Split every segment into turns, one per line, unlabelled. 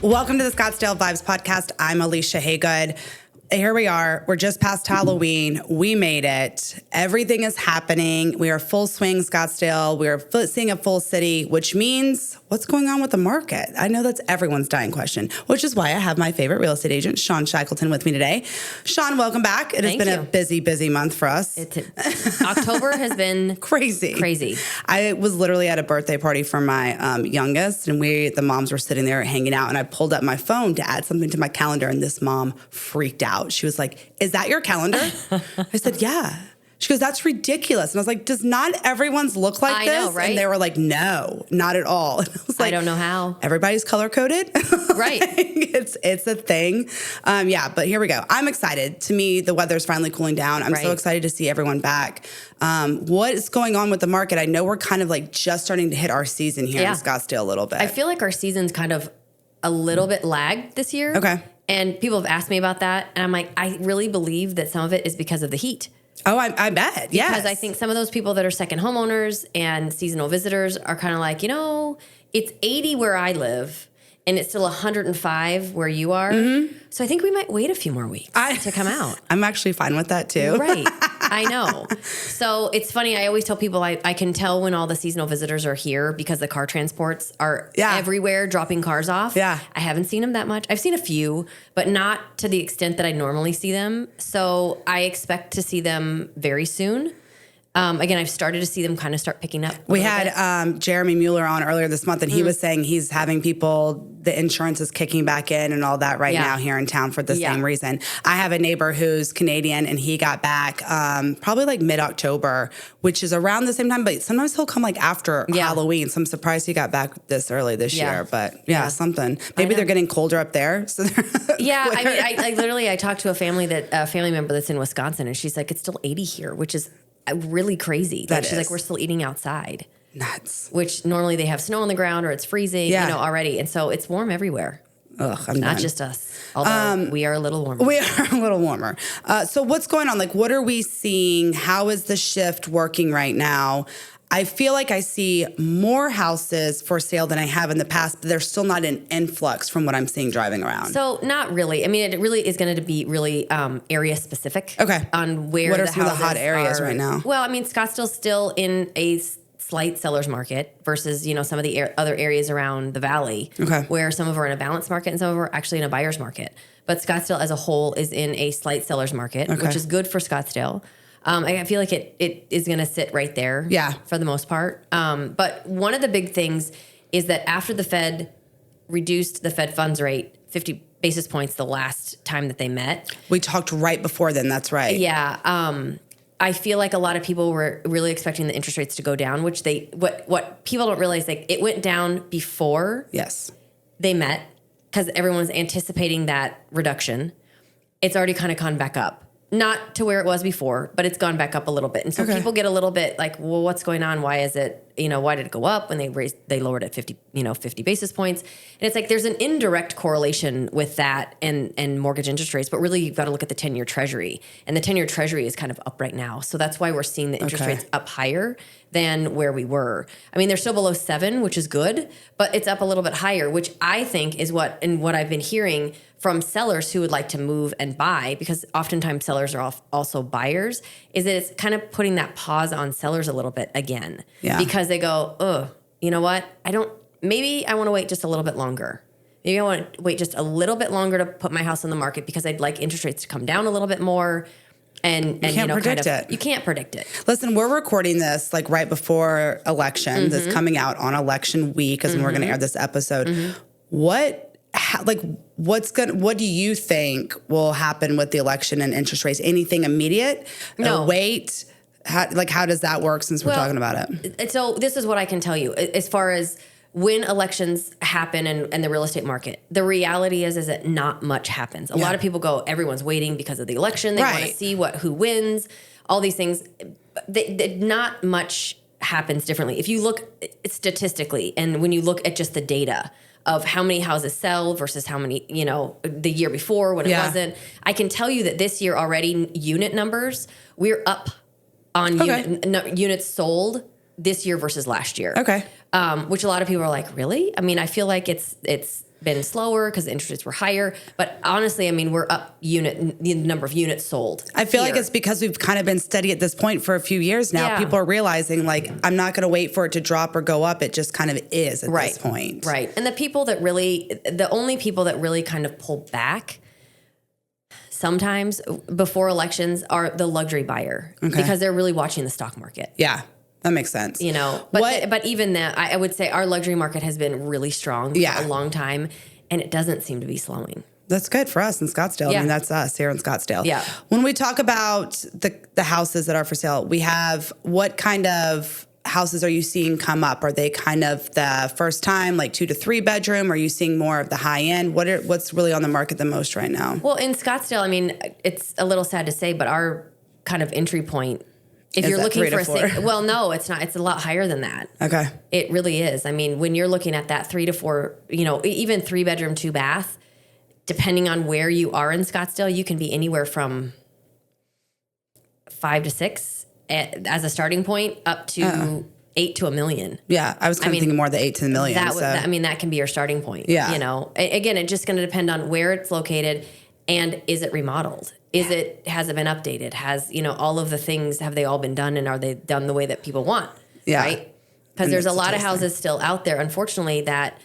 Welcome to the Scottsdale Vibes podcast. I'm Alicia Haygood. Here we are. We're just past Halloween. We made it. Everything is happening. We are full swing Scottsdale. We are seeing a full city, which means what's going on with the market? I know that's everyone's dying question, which is why I have my favorite real estate agent, Sean Shackleton, with me today. Sean, welcome back. It has been a busy month for us.
October has been crazy.
I was literally at a birthday party for my youngest, and the moms were sitting there hanging out, and I pulled up my phone to add something to my calendar, and this mom freaked out. She was like, "Is that your calendar?" I said, "Yeah." She goes, "That's ridiculous." And I was like, "Does not everyone's look like this?" I know, right? And they were like, "No, not at all." And I was like,
I don't know how.
Everybody's color coded.
Right.
It's a thing. But here we go. I'm excited. To me, the weather's finally cooling down. I'm so excited to see everyone back. What is going on with the market? I know we're kind of like just starting to hit our season here in Scottsdale a little bit.
I feel like our season's kind of a little bit lagged this year.
Okay.
And people have asked me about that. And I'm like, I really believe that some of it is because of the heat.
Oh, I bet. Yes.
Because I think some of those people that are second homeowners and seasonal visitors are kind of like, it's 80 where I live and it's still 105 where you are. Mm-hmm. So I think we might wait a few more weeks to come out.
I'm actually fine with that too.
Right. I know. So it's funny. I always tell people I can tell when all the seasonal visitors are here because the car transports are everywhere dropping cars off.
Yeah.
I haven't seen them that much. I've seen a few, but not to the extent that I normally see them. So I expect to see them very soon. Again, I've started to see them kind of start picking up.
We had Jeremy Mueller on earlier this month, and he was saying he's having the insurance is kicking back in and all that now here in town for the same reason. I have a neighbor who's Canadian, and he got back probably like mid-October, which is around the same time, but sometimes he'll come like after Halloween. So I'm surprised he got back this early this year, but something. Maybe they're getting colder up there. So
I talked to a family member that's in Wisconsin, and she's like, it's still 80 here, which is really crazy. She's like, we're still eating outside.
Nuts.
Which normally they have snow on the ground or it's freezing, already. And so it's warm everywhere.
Ugh, I'm
not
done.
Just us. Although we are a little warmer.
We are a little warmer. So what's going on? Like, what are we seeing? How is the shift working right now? I feel like I see more houses for sale than I have in the past, but there's still not an influx from what I'm seeing driving around.
So not really. I mean, it really is going to be really area specific.
Okay.
On where
what are
the
some of the hot areas right now?
Well, I mean, Scottsdale's still in a slight seller's market versus, some of the other areas around the valley, where some of them are in a balanced market and some of them are actually in a buyer's market. But Scottsdale as a whole is in a slight seller's market, which is good for Scottsdale. I feel like it is going to sit right there for the most part. But one of the big things is that after the Fed reduced the Fed funds rate 50 basis points the last time that they met.
We talked right before then, that's right.
Yeah. I feel like a lot of people were really expecting the interest rates to go down, which what people don't realize, like it went down before they met because everyone was anticipating that reduction. It's already kind of gone back up. Not to where it was before, but it's gone back up a little bit. And so people get a little bit like, well, what's going on? Why is it, why did it go up when they lowered it 50 basis points? And it's like, there's an indirect correlation with that and mortgage interest rates, but really you've got to look at the 10-year treasury, and the 10-year treasury is kind of up right now. So that's why we're seeing the interest rates up higher than where we were. I mean, they're still below 7, which is good, but it's up a little bit higher, which I think is what I've been hearing from sellers who would like to move and buy, because oftentimes sellers are also buyers, is that it's kind of putting that pause on sellers a little bit again. Yeah. Because they go, oh, you know what? Maybe I want to wait just a little bit longer. Maybe I want to wait just a little bit longer to put my house on the market because I'd like interest rates to come down a little bit more. And
you can't predict it.
You can't predict it.
Listen, we're recording this like right before election. This is coming out on election week as when we're going to air this episode. What do you think will happen with the election and interest rates? Anything immediate?
No.
Wait? How does that work since we're talking about it?
So this is what I can tell you as far as when elections happen and the real estate market. The reality is that not much happens. A lot of people go, everyone's waiting because of the election. They want to see who wins, all these things. Not much happens differently. If you look statistically and when you look at just the data of how many houses sell versus how many, the year before when it wasn't, I can tell you that this year already unit numbers, we're up on units sold this year versus last year.
Okay.
Which a lot of people are like, really? I mean, I feel like it's been slower because the interest rates were higher. But honestly, I mean, we're up the number of units sold.
I feel like it's because we've kind of been steady at this point for a few years now.
Yeah.
People are realizing, like, I'm not going to wait for it to drop or go up. It just kind of is at this point.
Right. And the only people that really kind of pull back sometimes before elections are the luxury buyer because they're really watching the stock market.
Yeah. That makes sense.
You know, but even that, I would say our luxury market has been really strong for a long time, and it doesn't seem to be slowing.
That's good for us in Scottsdale. I mean, that's us here in Scottsdale.
Yeah.
When we talk about the houses that are for sale, we have what kind of houses are you seeing come up? Are they kind of the first time, like 2 to 3 bedroom? Are you seeing more of the high end? What's really on the market the most right now?
Well, in Scottsdale, I mean, it's a little sad to say, but our kind of entry point, if you're looking for well, no, it's not. It's a lot higher than that.
Okay.
It really is. I mean, when you're looking at that 3 to 4, you know, even 3 bedroom, 2 bath, depending on where you are in Scottsdale, you can be anywhere from 5 to 6 as a starting point up to 8 to $1 million.
Yeah. I was kind of thinking more the 8 to the million.
That can be your starting point.
Yeah.
You know, again, it's just going to depend on where it's located and is it remodeled? Has it been updated? Has, you know, all of the things, have they all been done and are they done the way that people want?
Yeah.
Right? Because there's a lot of houses still out there, unfortunately, that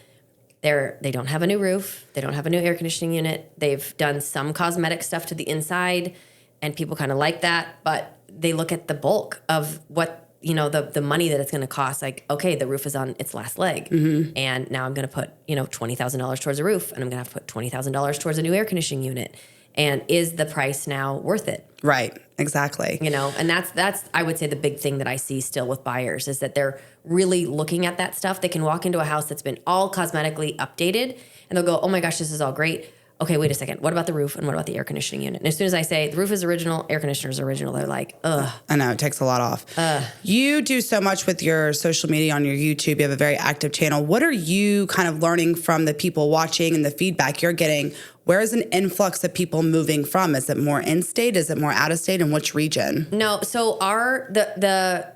they don't have a new roof. They don't have a new air conditioning unit. They've done some cosmetic stuff to the inside and people kind of like that, but they look at the bulk of what, you know, the money that it's going to cost. Like, okay, the roof is on its last leg. Mm-hmm. And now I'm going to put, you know, $20,000 towards a roof and I'm going to have to put $20,000 towards a new air conditioning unit. And is the price now worth it?
Right. Exactly.
You know, and that's I would say the big thing that I see still with buyers is that they're really looking at that stuff. They can walk into a house that's been all cosmetically updated and they'll go, oh my gosh, this is all great. Okay, wait a second. What about the roof and what about the air conditioning unit? And as soon as I say the roof is original, air conditioner is original, they're like, ugh.
I know, it takes a lot off. You do so much with your social media on your YouTube. You have a very active channel. What are you kind of learning from the people watching and the feedback you're getting? Where is an influx of people moving from? Is it more in-state? Is it more out-of-state? And which region?
No, so the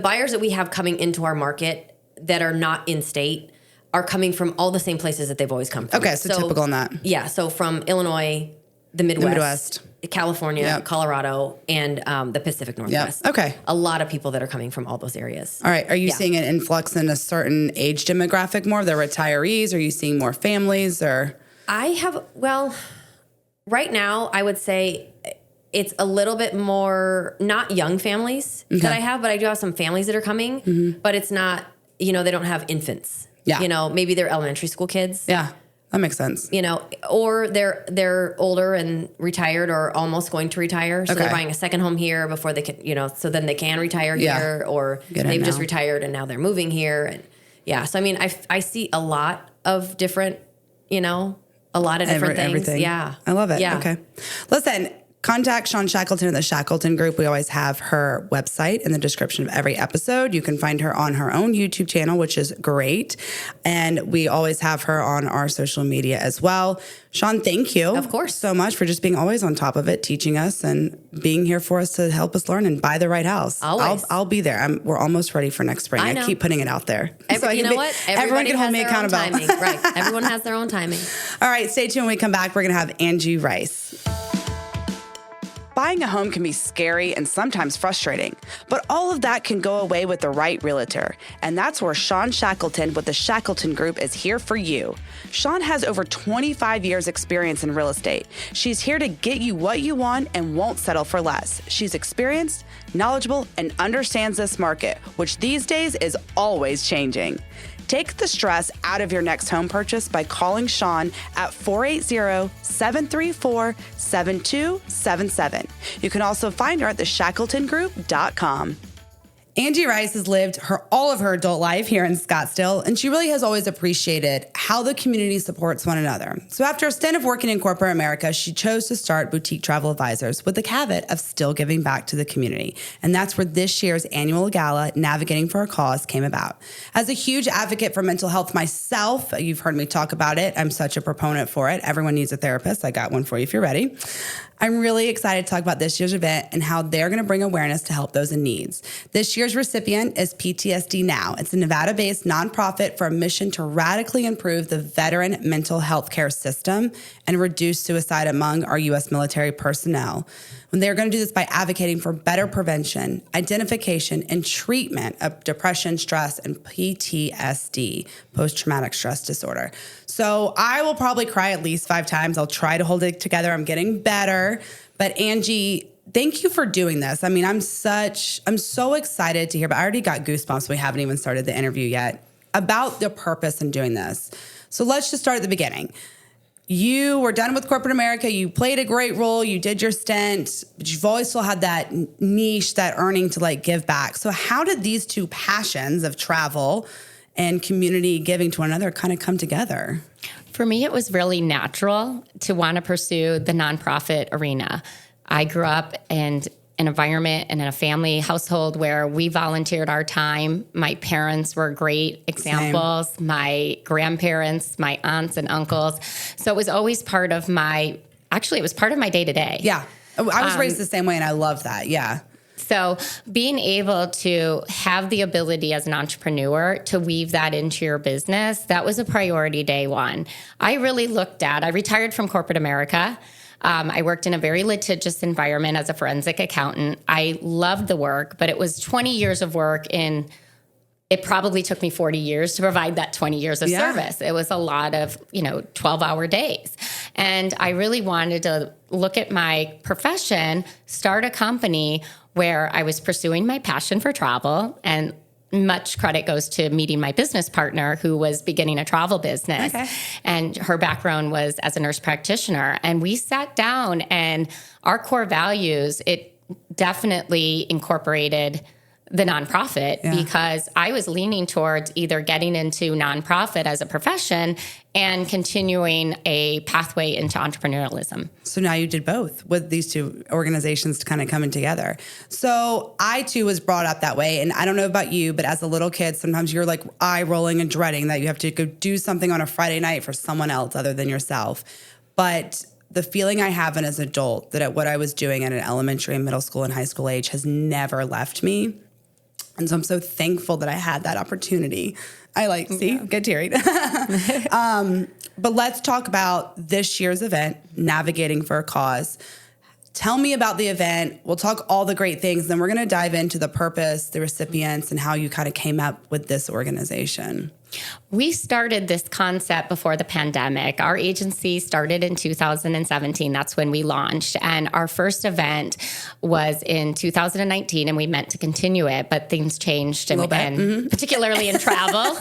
buyers that we have coming into our market that are not in-state are coming from all the same places that they've always come from.
Okay, so typical on that.
Yeah, so from Illinois, the Midwest. California, Colorado, and the Pacific Northwest.
Yep. Okay.
A lot of people that are coming from all those areas.
All right. Are you seeing an influx in a certain age demographic more? The retirees? Are you seeing more families or?
Right now, I would say it's a little bit more, not young families that I have, but I do have some families that are coming, but it's not, you know, they don't have infants.
Yeah.
You know, maybe they're elementary school kids.
Yeah. That makes sense.
You know, or they're older and retired or almost going to retire. So they're buying a second home here before they can, you know, so then they can retire here or they've just retired and now they're moving here. And so, I mean, I see a lot of different, you know, a lot of different things.
Everything.
Yeah.
I love it.
Yeah.
Okay. Listen, contact Shawn Shackleton in the Shackleton Group. We always have her website in the description of every episode. You can find her on her own YouTube channel, which is great. And we always have her on our social media as well. Shawn, thank you.
Of course.
So much for just being always on top of it, teaching us and being here for us to help us learn and buy the right house.
Always.
I'll be there. We're almost ready for next spring. I keep putting it out there.
You know what?
Everyone can hold me accountable.
Right. Everyone has their own timing.
All right. Stay tuned. When we come back, we're going to have Angie Rice. Buying a home can be scary and sometimes frustrating, but all of that can go away with the right realtor. And that's where Shawn Shackleton with the Shackleton Group is here for you. Shawn has over 25 years experience in real estate. She's here to get you what you want and won't settle for less. She's experienced, knowledgeable, and understands this market, which these days is always changing. Take the stress out of your next home purchase by calling Shawn at 480-734-7277. You can also find her at theshackletongroup.com. Angie Rice has lived all of her adult life here in Scottsdale, and she really has always appreciated how the community supports one another. So after a stint of working in corporate America, she chose to start Boutique Travel Advisors with the caveat of still giving back to the community. And that's where this year's annual gala, Navigating for a Cause, came about. As a huge advocate for mental health myself, you've heard me talk about it. I'm such a proponent for it. Everyone needs a therapist. I got one for you if you're ready. I'm really excited to talk about this year's event and how they're going to bring awareness to help those in need. This year's recipient is PTSD Now. It's a Nevada-based nonprofit for a mission to radically improve the veteran mental health care system and reduce suicide among our U.S. military personnel. And they're going to do this by advocating for better prevention, identification, and treatment of depression, stress, and PTSD, post-traumatic stress disorder. So I will probably cry at least 5 times. I'll try to hold it together. I'm getting better. But Angie, thank you for doing this. I mean, I'm so excited to hear, but I already got goosebumps. We haven't even started the interview yet about the purpose in doing this. So let's just start at the beginning. You were done with corporate America. You played a great role. You did your stint, but you've always still had that niche, that earning to like give back. So how did these two passions of travel and community giving to one another kind of come together?
For me, it was really natural to want to pursue the nonprofit arena. I grew up in an environment and in a family household where we volunteered our time. My parents were great examples. Same. My grandparents, my aunts and uncles. So it was always part of my day to day.
Yeah. I was raised the same way and I love that. Yeah.
So being able to have the ability as an entrepreneur to weave that into your business, that was a priority day one. I retired from corporate America. I worked in a very litigious environment as a forensic accountant. I loved the work, but it was 20 years of work it probably took me 40 years to provide that 20 years of service. It was a lot of, 12-hour days. And I really wanted to look at my profession, start a company where I was pursuing my passion for travel, and much credit goes to meeting my business partner who was beginning a travel business. Okay. And her background was as a nurse practitioner. And we sat down and our core values, it definitely incorporated the nonprofit because I was leaning towards either getting into nonprofit as a profession and continuing a pathway into entrepreneurialism.
So now you did both with these two organizations kind of coming together. So I too was brought up that way. And I don't know about you, but as a little kid, sometimes you're like eye rolling and dreading that you have to go do something on a Friday night for someone else other than yourself. But the feeling I have as an adult that what I was doing at an elementary and middle school and high school age has never left me. And so I'm so thankful that I had that opportunity. Get teary. But let's talk about this year's event, Navigating for a Cause. Tell me about the event. We'll talk all the great things. Then we're going to dive into the purpose, the recipients, and how you kind of came up with this organization.
We started this concept before the pandemic. Our agency started in 2017. That's when we launched. And our first event was in 2019, and we meant to continue it, but things changed, and particularly in travel.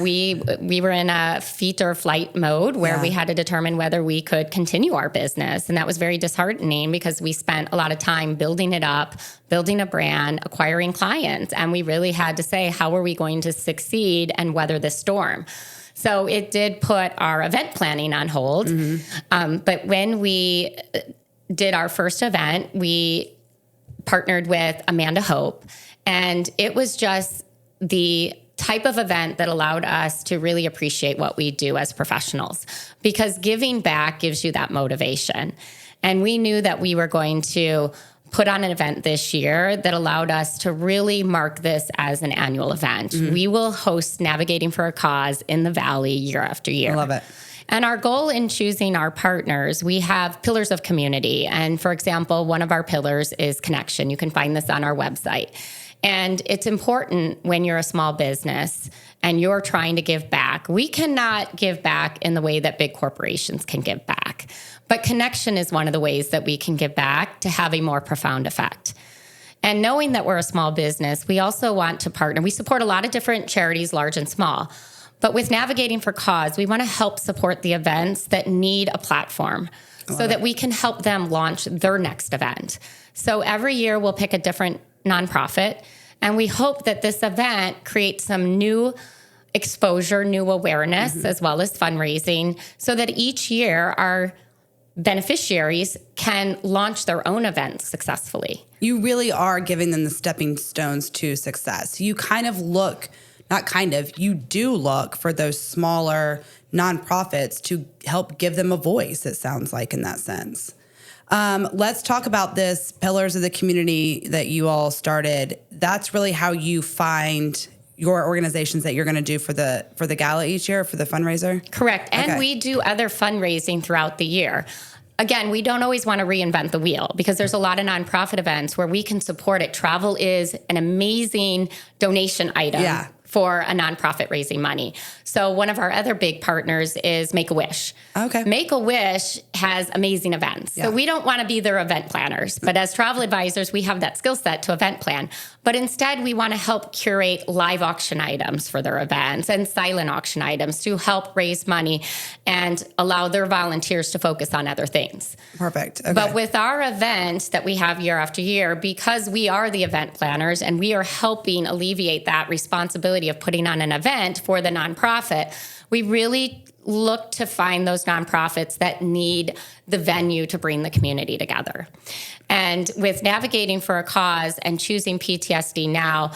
We were in a feet or flight mode where we had to determine whether we could continue our business. And that was very disheartening because we spent a lot of time building it up, building a brand, acquiring clients. And we really had to say, how are we going to succeed and weather this storm? So it did put our event planning on hold. But when we did our first event, we partnered with Amanda Hope. And it was just the type of event that allowed us to really appreciate what we do as professionals, because giving back gives you that motivation. And we knew that we were going to put on an event this year that allowed us to really mark this as an annual event. We will host Navigating for a Cause in the Valley year after year.
I love it.
And our goal in choosing our partners, we have pillars of community. And for example, one of our pillars is connection. You can find this on our website. And it's important when you're a small business and you're trying to give back. We cannot give back in the way that big corporations can give back. But connection is one of the ways that we can give back to have a more profound effect. And knowing that we're a small business, we also want to partner. We support a lot of different charities, large and small. But with Navigating for Cause, we want to help support the events that need a platform so that we can help them launch their next event. So every year we'll pick a different nonprofit, and we hope that this event creates some new exposure, new awareness, as well as fundraising, so that each year our beneficiaries can launch their own events successfully.
You really are giving them the stepping stones to success. You kind of look, you do look for those smaller nonprofits to help give them a voice, it sounds like, in that sense. Let's talk about this Pillars of the Community that you all started. That's really how you find your organizations that you're going to do for the gala each year, for the fundraiser?
Correct. And we do other fundraising throughout the year. Again, we don't always want to reinvent the wheel because there's a lot of nonprofit events where we can support it. Travel is an amazing donation item for a nonprofit raising money. So one of our other big partners is Make-A-Wish.
Okay.
Make-A-Wish has amazing events. So we don't want to be their event planners, but as travel advisors, we have that skill set to event plan. But instead, we want to help curate live auction items for their events and silent auction items to help raise money and allow their volunteers to focus on other things.
Perfect. Okay.
But with our event that we have year after year, because we are the event planners and we are helping alleviate that responsibility of putting on an event for the nonprofit, we really look to find those nonprofits that need the venue to bring the community together. And with Navigating for a Cause and choosing PTSD Now,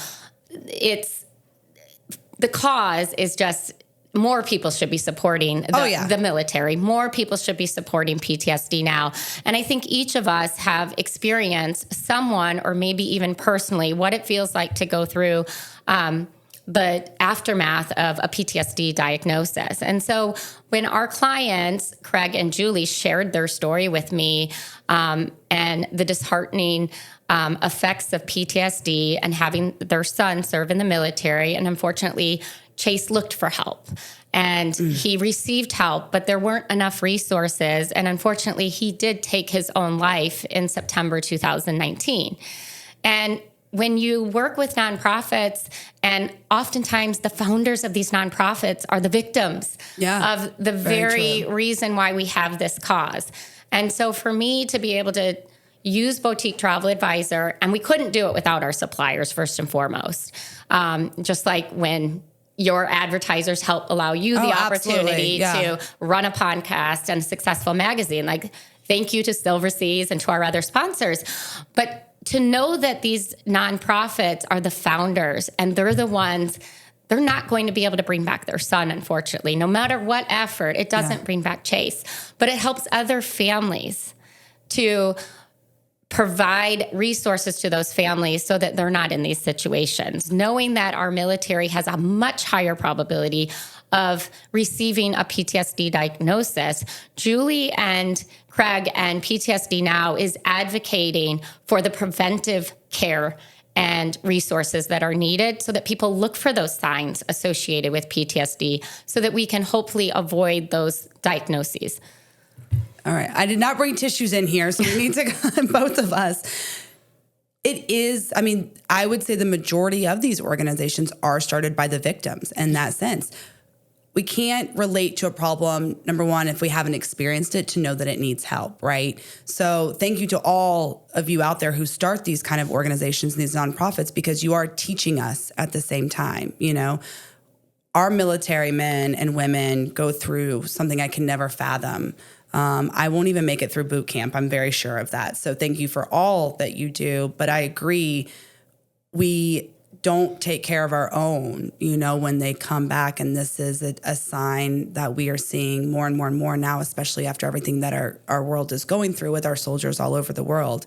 the cause is just more people should be supporting the military. More people should be supporting PTSD Now. And I think each of us have experienced someone, or maybe even personally, what it feels like to go through the aftermath of a PTSD diagnosis. And so when our clients, Craig and Julie, shared their story with me and the disheartening effects of PTSD and having their son serve in the military, and unfortunately, Chase looked for help and he received help, but there weren't enough resources. And unfortunately, he did take his own life in September 2019. And when you work with nonprofits, and oftentimes the founders of these nonprofits are the victims of the very reason why we have this cause. And so for me to be able to use Boutique Travel Advisor, and we couldn't do it without our suppliers, first and foremost, just like when your advertisers help allow you the opportunity to run a podcast and a successful magazine. Like, thank you to Silver Seas and to our other sponsors. But to know that these nonprofits are the founders and they're the ones, they're not going to be able to bring back their son, unfortunately. No matter what effort, it doesn't bring back Chase. But it helps other families to provide resources to those families so that they're not in these situations. Knowing that our military has a much higher probability of receiving a PTSD diagnosis, Julie and Craig and PTSD Now is advocating for the preventive care and resources that are needed so that people look for those signs associated with PTSD so that we can hopefully avoid those diagnoses.
All right. I did not bring tissues in here, so we need to, both of us. It is, I mean, I would say the majority of these organizations are started by the victims in that sense. We can't relate to a problem, number one, if we haven't experienced it, to know that it needs help, right? So thank you to all of you out there who start these kind of organizations and these nonprofits, because you are teaching us at the same time. You know, our military men and women go through something I can never fathom. I won't even make it through boot camp. I'm very sure of that. So thank you for all that you do. But I agree, we don't take care of our own, you know, when they come back. And this is a sign that we are seeing more and more and more now, especially after everything that our world is going through with our soldiers all over the world.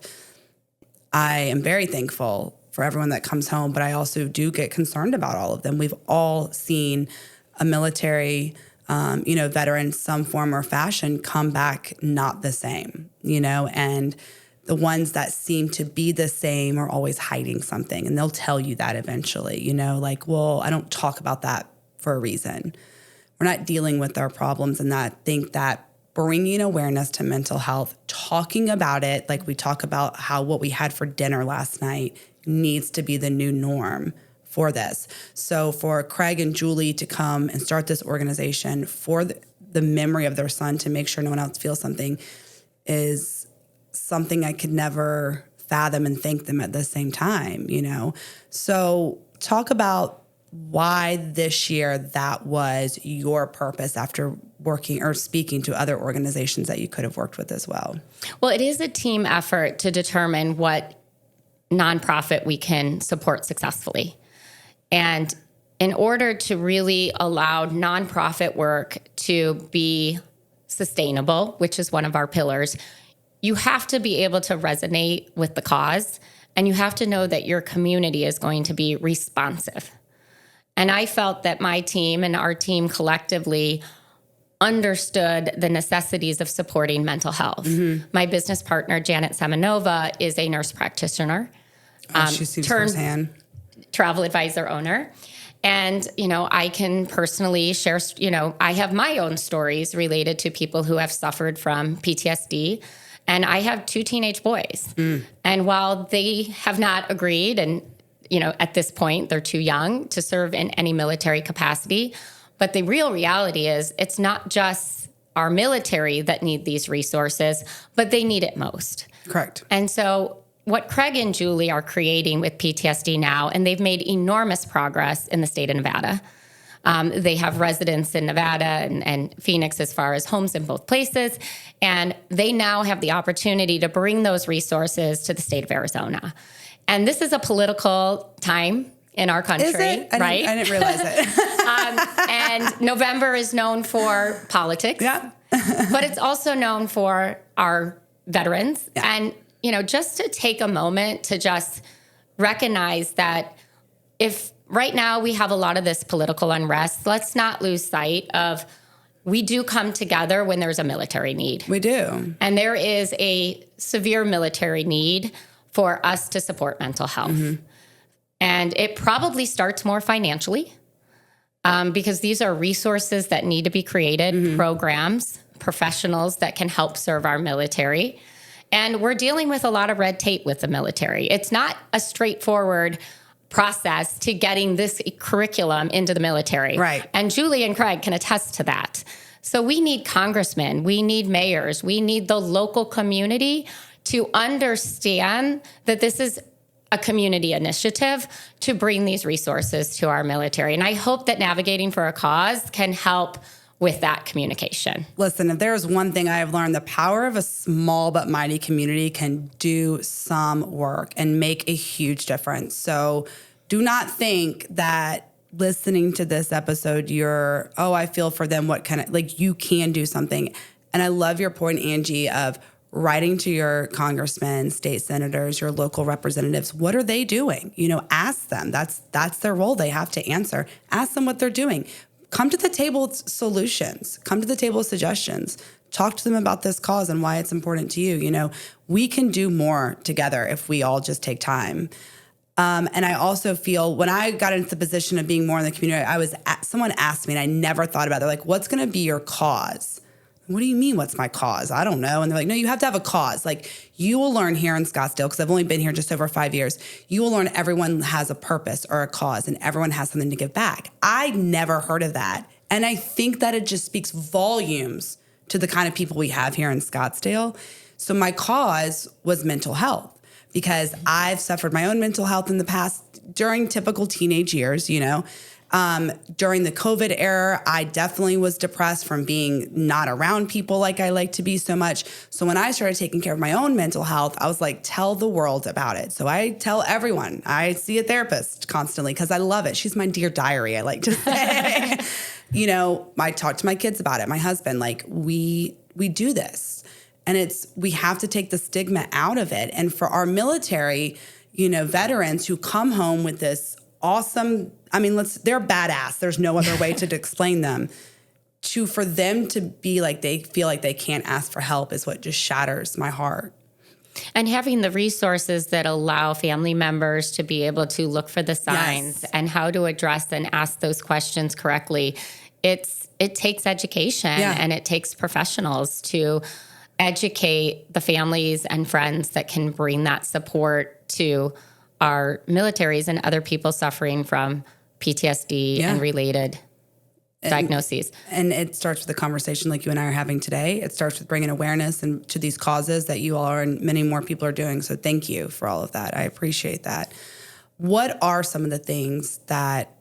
I am very thankful for everyone that comes home, but I also do get concerned about all of them. We've all seen a military veteran, some form or fashion, come back not the same, you know, and the ones that seem to be the same are always hiding something, and they'll tell you that eventually, you know, like, well, I don't talk about that for a reason. We're not dealing with our problems, and that think that bringing awareness to mental health, talking about it, like we talk about how what we had for dinner last night needs to be the new norm for this. So for Craig and Julie to come and start this organization for the memory of their son, to make sure no one else feels something, is something I could never fathom, and thank them at the same time, you know? So talk about why this year that was your purpose after working or speaking to other organizations that you could have worked with as well.
Well, it is a team effort to determine what nonprofit we can support successfully. And in order to really allow nonprofit work to be sustainable, which is one of our pillars, you have to be able to resonate with the cause, and you have to know that your community is going to be responsive. And I felt that my team and our team collectively understood the necessities of supporting mental health. Mm-hmm. My business partner, Janet Semenova, is a nurse practitioner.
She seems firsthand.
Travel advisor owner. And, I can personally share, I have my own stories related to people who have suffered from PTSD. And I have 2 teenage boys. Mm. And while they have not agreed, and, at this point, they're too young to serve in any military capacity, but the real reality is it's not just our military that need these resources, but they need it most.
Correct.
And so what Craig and Julie are creating with PTSD now, and they've made enormous progress in the state of Nevada. They have residents in Nevada and Phoenix as far as homes in both places. And they now have the opportunity to bring those resources to the state of Arizona. And this is a political time in our country, right?
I didn't realize it.
And November is known for politics.
Yeah.
But it's also known for our veterans. Yeah. And, just to take a moment to just recognize that if right now we have a lot of this political unrest, let's not lose sight of we do come together when there's a military need.
We do.
And there is a severe military need for us to support mental health. Mm-hmm. And it probably starts more financially because these are resources that need to be created, mm-hmm. programs, professionals that can help serve our military. And we're dealing with a lot of red tape with the military. It's not a straightforward process to getting this curriculum into the military.
Right.
And Julie and Craig can attest to that. So we need congressmen, we need mayors, we need the local community to understand that this is a community initiative to bring these resources to our military. And I hope that Navigating for a Cause can help with that communication.
Listen, if there's one thing I have learned, the power of a small but mighty community can do some work and make a huge difference. So do not think that listening to this episode, I feel for them, you can do something. And I love your point, Angie, of writing to your congressmen, state senators, your local representatives. What are they doing? Ask them. That's their role. They have to answer. Ask them what they're doing. Come to the table with solutions. Come to the table with suggestions. Talk to them about this cause and why it's important to you. We can do more together if we all just take time. And I also feel when I got into the position of being more in the community, someone asked me, and I never thought about it. They're like, what's going to be your cause? What do you mean, what's my cause? I don't know. And they're like, no, you have to have a cause. Like, you will learn here in Scottsdale, because I've only been here just over 5 years, you will learn everyone has a purpose or a cause and everyone has something to give back. I never heard of that. And I think that it just speaks volumes to the kind of people we have here in Scottsdale. So my cause was mental health, because I've suffered my own mental health in the past during typical teenage years, During the COVID era, I definitely was depressed from being not around people like I like to be so much. So when I started taking care of my own mental health, I was like, tell the world about it. So I tell everyone. I see a therapist constantly because I love it. She's my dear diary, I like to say. I talk to my kids about it, my husband, we do this. And we have to take the stigma out of it. And for our military, veterans who come home with this awesome, they're badass. There's no other way to explain them. For them to be like they feel like they can't ask for help is what just shatters my heart. And
having the resources that allow family members to be able to look for the signs and how to address and ask those questions correctly, it takes education and it takes professionals to educate the families and friends that can bring that support to our militaries and other people suffering from PTSD and related diagnoses. And it starts with a conversation like you and I are having today. It starts with bringing awareness to these causes that you all are and many more people are doing. So thank you for all of that. I appreciate that. What are some of the things that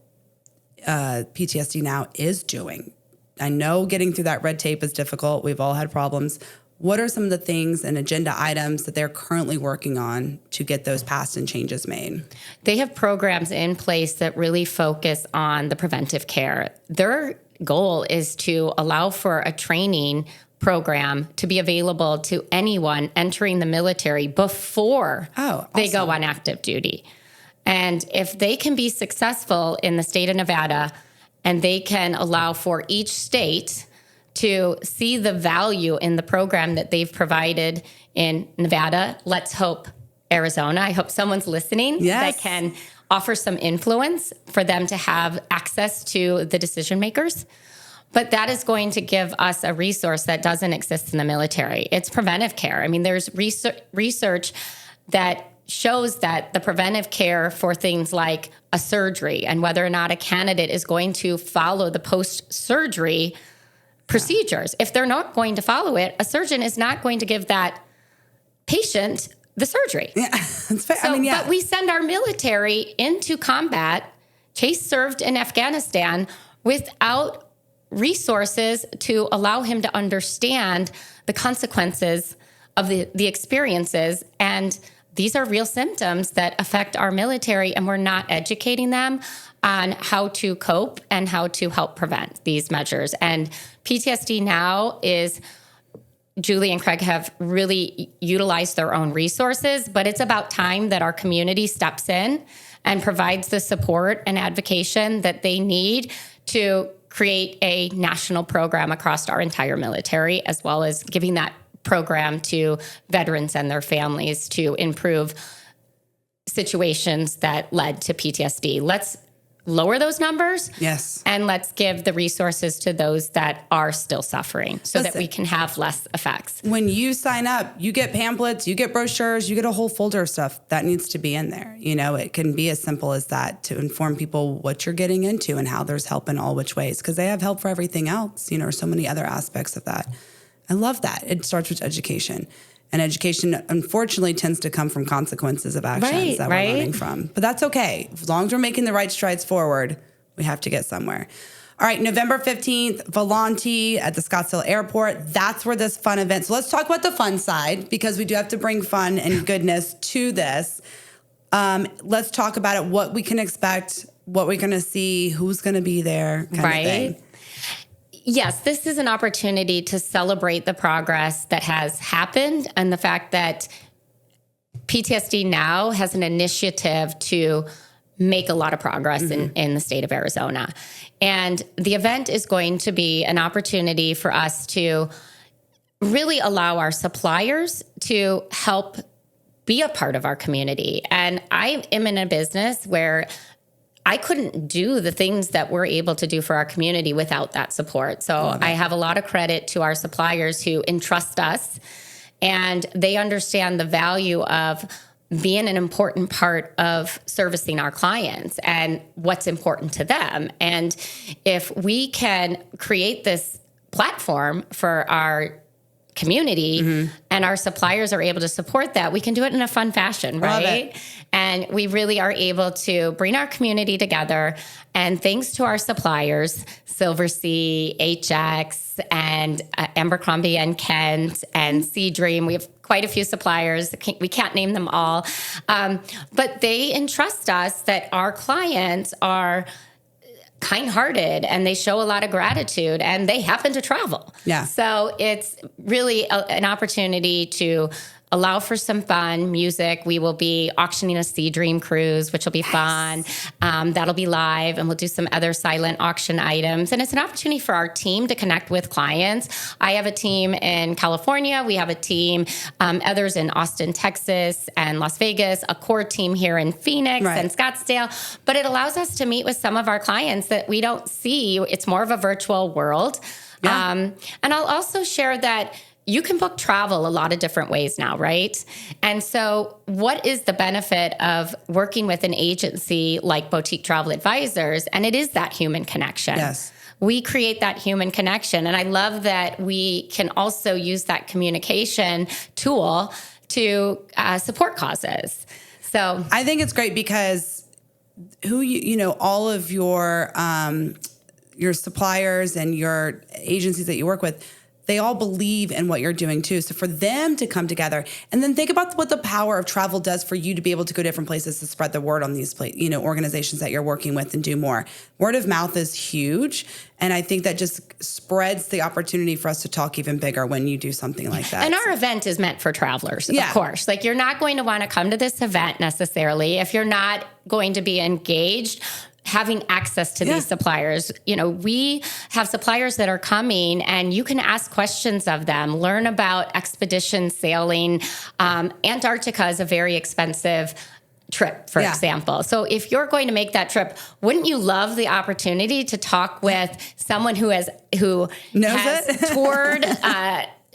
PTSD Now is doing? I know getting through that red tape is difficult. We've all had problems. What are some of the things and agenda items that they're currently working on to get those passed and changes made? They have programs in place that really focus on the preventive care. Their goal is to allow for a training program to be available to anyone entering the military before they go on active duty. And if they can be successful in the state of Nevada, and they can allow for each state to see the value in the program that they've provided in Nevada, let's hope Arizona. I hope someone's listening that can offer some influence for them to have access to the decision makers. But that is going to give us a resource that doesn't exist in the military. It's preventive care. I mean, there's research that shows that the preventive care for things like a surgery and whether or not a candidate is going to follow the post-surgery procedures. If they're not going to follow it, a surgeon is not going to give that patient the surgery.
Yeah, that's fair.
So, but we send our military into combat. Chase served in Afghanistan without resources to allow him to understand the consequences of the experiences. And these are real symptoms that affect our military, and we're not educating them on how to cope and how to help prevent these measures. And PTSD Now is, Julie and Craig have really utilized their own resources, but it's about time that our community steps in and provides the support and advocacy that they need to create a national program across our entire military, as well as giving that program to veterans and their families to improve situations that led to PTSD. Let's lower those numbers.
Yes.
And let's give the resources to those that are still suffering so that we can have less effects.
When you sign up, you get pamphlets, you get brochures, you get a whole folder of stuff that needs to be in there. You know, it can be as simple as that to inform people what you're getting into and how there's help in all which ways, because they have help for everything else, you know, or so many other aspects of that. I love that. It starts with education. And education, unfortunately, tends to come from consequences of actions that we're learning from. But that's okay. As long as we're making the right strides forward, we have to get somewhere. All right, November 15th, Volante at the Scottsdale Airport. That's where this fun event. So let's talk about the fun side, because we do have to bring fun and goodness to this. Let's talk about it, what we can expect, what we're going to see, who's going to be there, kind of thing.
Yes, this is an opportunity to celebrate the progress that has happened and the fact that PTSD Now has an initiative to make a lot of progress in the state of Arizona. And the event is going to be an opportunity for us to really allow our suppliers to help be a part of our community. And I am in a business where I couldn't do the things that we're able to do for our community without that support. So I have a lot of credit to our suppliers who entrust us, and they understand the value of being an important part of servicing our clients and what's important to them. And if we can create this platform for our community and our suppliers are able to support that, we can do it in a fun fashion, right? And we really are able to bring our community together. And thanks to our suppliers, Silversea, HX, and Abercrombie and Kent, and Sea Dream, we have quite a few suppliers. We can't name them all. But they entrust us that our clients are kind-hearted and they show a lot of gratitude, and they happen to travel. Yeah. So it's really an opportunity to allow for some fun music. We will be auctioning a Sea Dream cruise, which will be fun. That'll be live, and we'll do some other silent auction items. And it's an opportunity for our team to connect with clients. I have a team in California. We have a team, others in Austin, Texas, and Las Vegas, a core team here in Phoenix and Scottsdale. But it allows us to meet with some of our clients that we don't see. It's more of a virtual world. Yeah. And I'll also share that you can book travel a lot of different ways now, right? And so what is the benefit of working with an agency like Boutique Travel Advisors? And it is that human connection. Yes. We create that human connection. And I love that we can also use that communication tool to support causes. So
I think it's great because all of your suppliers and your agencies that you work with, they all believe in what you're doing too. So for them to come together, and then think about what the power of travel does for you to be able to go different places to spread the word on these organizations that you're working with and do more. Word of mouth is huge. And I think that just spreads the opportunity for us to talk even bigger when you do something like that.
And our event is meant for travelers, of course. Like, you're not going to want to come to this event necessarily if you're not going to be engaged having access to these suppliers. We have suppliers that are coming, and you can ask questions of them, learn about expedition sailing. Antarctica is a very expensive trip, for example. So if you're going to make that trip, wouldn't you love the opportunity to talk with someone who has toured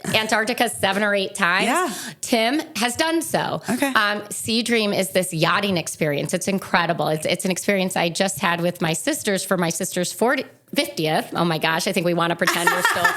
Antarctica 7 or 8 times? Yeah. Tim has done so. Okay. Sea Dream is this yachting experience. It's incredible. It's an experience I just had with my sisters for my sister's 50th. Oh my gosh, I think we want to pretend we're still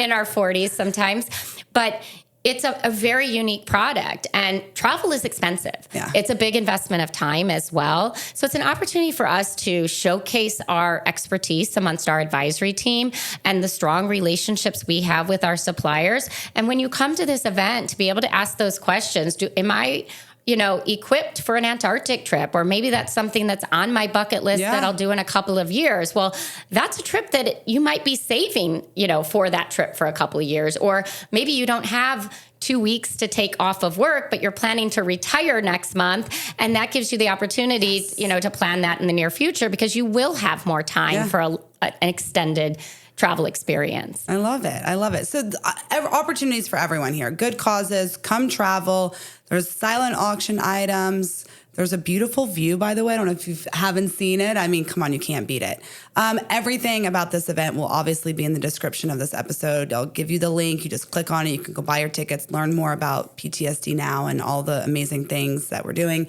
in our 40s sometimes. But it's a very unique product, and travel is expensive. Yeah. It's a big investment of time as well. So it's an opportunity for us to showcase our expertise amongst our advisory team and the strong relationships we have with our suppliers. And when you come to this event, to be able to ask those questions, am I equipped for an Antarctic trip? Or maybe that's something that's on my bucket list that I'll do in a couple of years. Well, that's a trip that you might be saving, for that trip for a couple of years. Or maybe you don't have 2 weeks to take off of work, but you're planning to retire next month. And that gives you the opportunity, to plan that in the near future, because you will have more time for an extended travel experience.
I love it. So opportunities for everyone here. Good causes, come travel. There's silent auction items. There's a beautiful view, by the way. I don't know if you haven't seen it. I mean, come on, you can't beat it. Everything about this event will obviously be in the description of this episode. I'll give you the link. You just click on it. You can go buy your tickets, learn more about PTSD Now and all the amazing things that we're doing.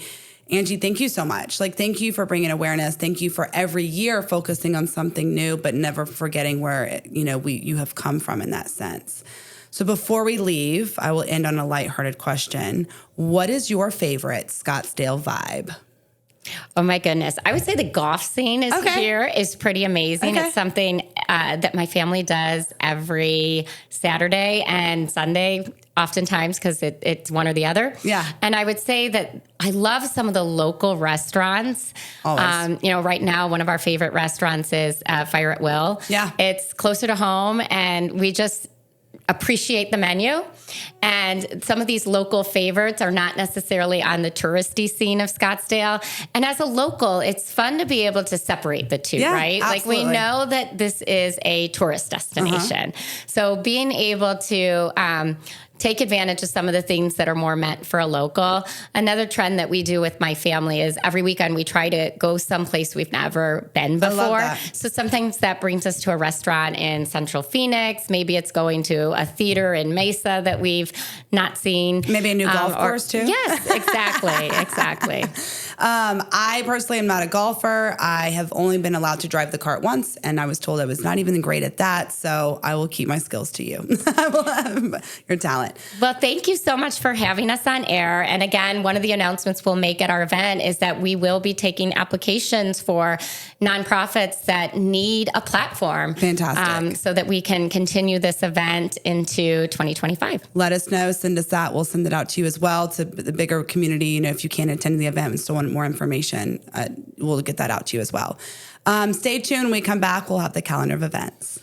Angie, thank you so much. Thank you for bringing awareness. Thank you for every year focusing on something new, but never forgetting where, you have come from in that sense. So before we leave, I will end on a lighthearted question. What is your favorite Scottsdale vibe?
Oh my goodness. I would say the golf scene here is pretty amazing. It's something that my family does every Saturday and Sunday, oftentimes, because it's one or the other. Yeah. And I would say that I love some of the local restaurants. Always. Right now, one of our favorite restaurants is Fire at Will. Yeah. It's closer to home, and we just appreciate the menu. And some of these local favorites are not necessarily on the touristy scene of Scottsdale. And as a local, it's fun to be able to separate the two, right?
Absolutely.
We know that this is a tourist destination. So being able to take advantage of some of the things that are more meant for a local. Another trend that we do with my family is every weekend we try to go someplace we've never been before. I love that. So sometimes that brings us to a restaurant in Central Phoenix. Maybe it's going to a theater in Mesa that we've not seen.
Maybe a new golf course too.
Yes, exactly.
I personally am not a golfer. I have only been allowed to drive the cart once, and I was told I was not even great at that. So I will keep my skills to you. I will have your talent.
Well, thank you so much for having us on air. And again, one of the announcements we'll make at our event is that we will be taking applications for nonprofits that need a platform.
Fantastic.
So that we can continue this event into 2025.
Let us know. Send us that. We'll send it out to you as well, to the bigger community. If you can't attend the event and still want more information, we'll get that out to you as well. Stay tuned. When we come back, we'll have the calendar of events.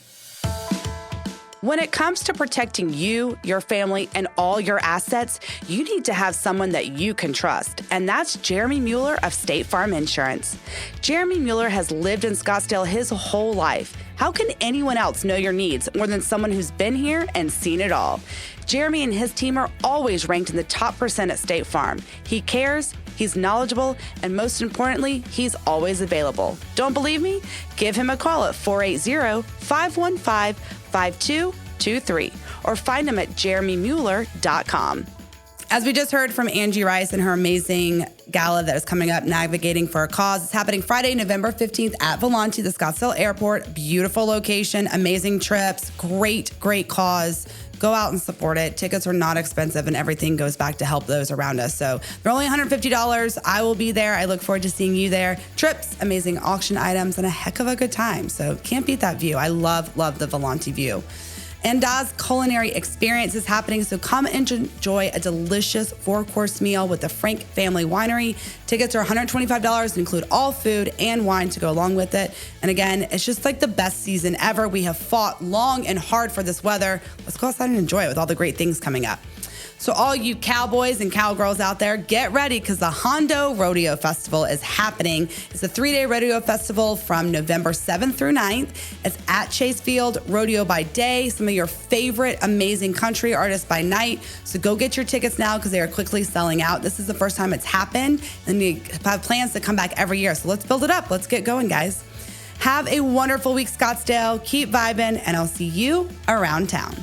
When it comes to protecting you, your family, and all your assets, you need to have someone that you can trust. And that's Jeremy Mueller of State Farm Insurance. Jeremy Mueller has lived in Scottsdale his whole life. How can anyone else know your needs more than someone who's been here and seen it all? Jeremy and his team are always ranked in the top % at State Farm. He cares, he's knowledgeable, and most importantly, he's always available. Don't believe me? Give him a call at 480-515-5223 or find him at jeremymueller.com. As we just heard from Angie Rice and her amazing gala that is coming up, Navigating for a Cause. It's happening Friday, November 15th at Volante, the Scottsdale Airport. Beautiful location, amazing trips, great cause. Go out and support it. Tickets are not expensive, and everything goes back to help those around us. So they're only $150. I will be there. I look forward to seeing you there. Trips, amazing auction items, and a heck of a good time. So can't beat that view. I love the Volante view. And Da's culinary experience is happening, so come and enjoy a delicious 4-course meal with the Frank Family Winery. Tickets are $125 and include all food and wine to go along with it. And again, it's just like the best season ever. We have fought long and hard for this weather. Let's go outside and enjoy it with all the great things coming up. So all you cowboys and cowgirls out there, get ready because the Hondo Rodeo Festival is happening. It's a 3-day rodeo festival from November 7th through 9th. It's at Chase Field, rodeo by day, some of your favorite amazing country artists by night. So go get your tickets now because they are quickly selling out. This is the first time it's happened, and we have plans to come back every year. So let's build it up. Let's get going, guys. Have a wonderful week, Scottsdale. Keep vibing, and I'll see you around town.